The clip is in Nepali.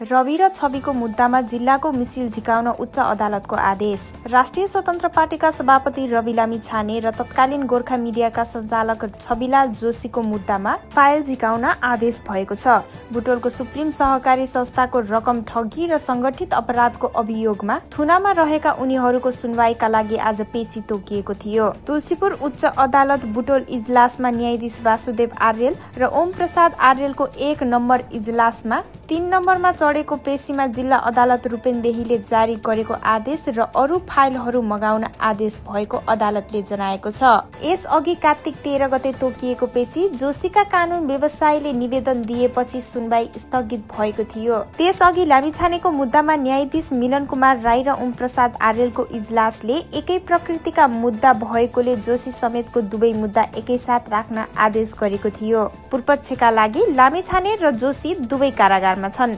रवि र छविको मुद्दामा जिल्लाको मिसिल झिकाउन उच्च अदालतको आदेश। राष्ट्रिय स्वतन्त्र पार्टीका सभापति रवि लामिछाने र तत्कालीन गोर्खा मिडियाका सञ्चालक छविलाल जोशीको मुद्दामा फाइल झिकाउन आदेश भएको छ। बुटोलको सुप्रिम सहकारी संस्थाको रकम ठगी र संगठित अपराधको अभियोगमा थुनामा रहेका उनीहरूको सुनवाईका लागि आज पेशी तोकिएको थियो। तुलसीपुर उच्च अदालत बुटोल इजलासमा न्यायाधीश वासुदेव आर्यल र ओम प्रसाद आर्यलको 1 नम्बर इजलासमा 3 नम्बरमा चढेको पेशीमा जिल्ला अदालत रूपेन्देहीले जारी गरेको आदेश र अरू फाइलहरू मगाउन आदेश भएको अदालतले जनाएको छ। यसअघि कार्तिक 13 गते तोकिएको पेशी जोशीका कानून व्यवसायीले निवेदन दिएपछि सुनवाई स्थगित भएको थियो। त्यसअघि लामिछानेको मुद्दामा न्यायाधीश मिलन कुमार राई र ओम प्रसाद आर्यलको इजलासले एकै प्रकृतिका मुद्दा भएकोले जोशी समेतको दुवै मुद्दा एकैसाथ राख्न आदेश गरेको थियो। पूर्वपक्षका लागि लामिछाने र जोशी दुवै कारागारमा छन्।